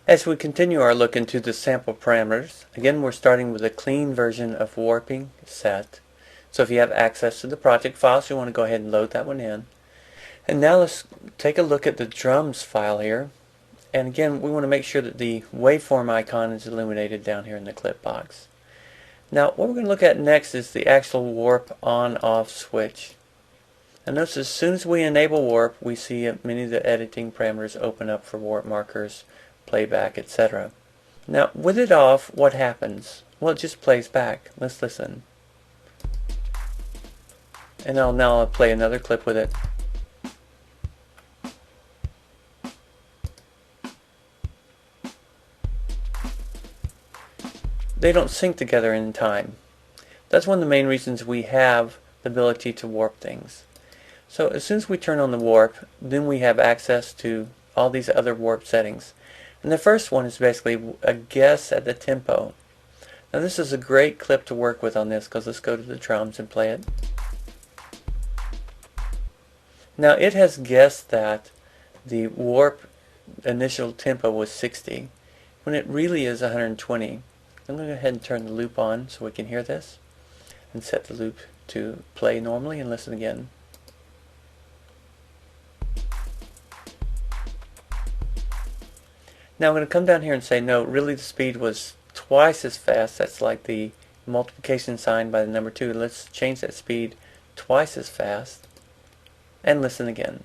As we continue our look into the sample parameters, again we're starting with a clean version of warping set. So if you have access to the project files, you want to go ahead and load that one in. And now let's take a look at the drums file here. And again, we want to make sure that the waveform icon is illuminated down here in the clip box. Now what we're going to look at next is the actual warp on-off switch. And notice as soon as we enable warp, we see many of the editing parameters open up for warp markers, playback, etc. Now with it off, what happens? Well, it just plays back. Let's listen. And I'll play another clip with it. They don't sync together in time. That's one of the main reasons we have the ability to warp things. So as soon as we turn on the warp, then we have access to all these other warp settings. And the first one is basically a guess at the tempo. Now this is a great clip to work with on this, because let's go to the drums and play it. Now it has guessed that the warp initial tempo was 60 when it really is 120. I'm going to go ahead and turn the loop on so we can hear this and set the loop to play normally and listen again. Now I'm going to come down here and say no, really the speed was twice as fast. That's like the multiplication sign by the number 2. Let's change that speed twice as fast and listen again.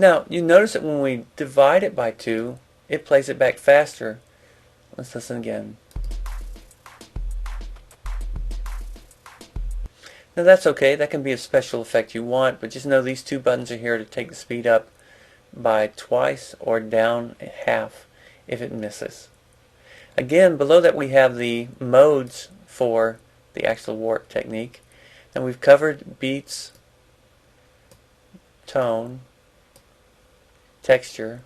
Now you notice that when we divide it by 2, it plays it back faster. Let's listen again. Now that's okay, that can be a special effect you want, but just know these two buttons are here to take the speed up by twice or down half if it misses. Again, below that we have the modes for the actual warp technique. And we've covered beats, tone, texture,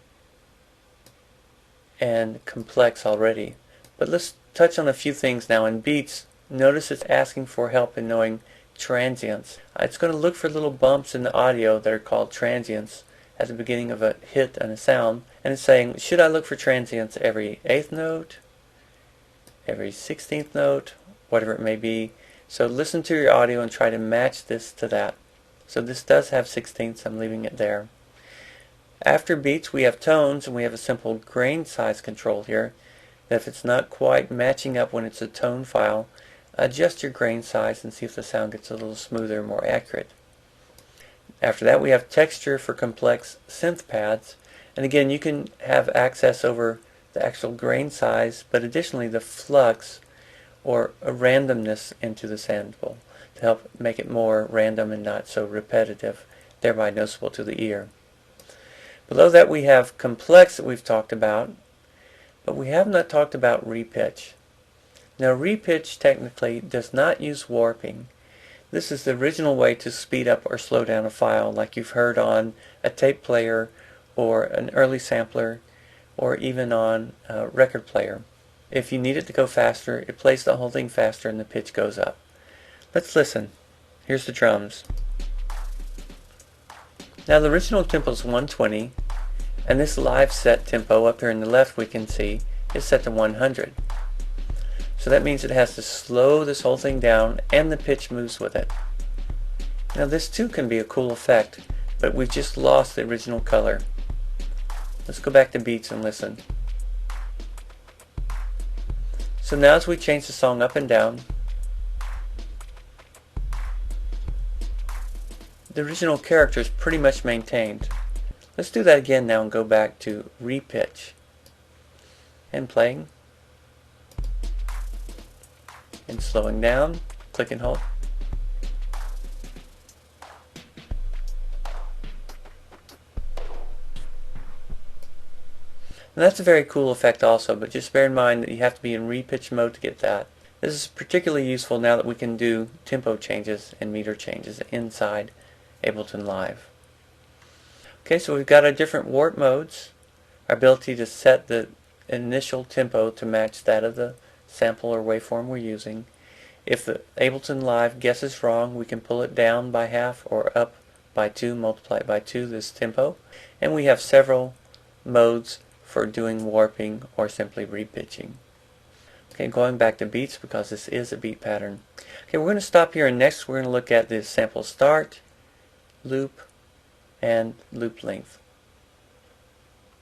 and complex already. But let's touch on a few things now. In beats, notice it's asking for help in knowing transients. It's going to look for little bumps in the audio that are called transients at the beginning of a hit and a sound, and it's saying, should I look for transients every 8th note, every 16th note, whatever it may be. So listen to your audio and try to match this to that. So this does have 16ths, I'm leaving it there. After beats we have tones, and we have a simple grain size control here. That if it's not quite matching up when it's a tone file, adjust your grain size and see if the sound gets a little smoother, more accurate. After that we have texture for complex synth pads, and again you can have access over the actual grain size, but additionally the flux or a randomness into the sample to help make it more random and not so repetitive, thereby noticeable to the ear. Below that we have complex that we've talked about, but we have not talked about repitch. Now repitch technically does not use warping. This is the original way to speed up or slow down a file, like you've heard on a tape player or an early sampler or even on a record player. If you need it to go faster, it plays the whole thing faster and the pitch goes up. Let's listen. Here's the drums. Now the original tempo is 120, and this live set tempo up here in the left we can see is set to 100. So that means it has to slow this whole thing down and the pitch moves with it. Now this too can be a cool effect, but we've just lost the original color. Let's go back to beats and listen. So now as we change the song up and down, the original character is pretty much maintained. Let's do that again now and go back to repitch and playing and slowing down, click and hold. And that's a very cool effect also, but just bear in mind that you have to be in repitch mode to get that. This is particularly useful now that we can do tempo changes and meter changes inside Ableton Live. Okay, so we've got our different warp modes, our ability to set the initial tempo to match that of the sample or waveform we're using. If the Ableton Live guesses wrong, we can pull it down by half or up by 2, multiply it by 2, this tempo, and we have several modes for doing warping or simply repitching. Okay, going back to beats because this is a beat pattern. Okay, we're going to stop here, and next we're going to look at the sample start, loop, and loop length.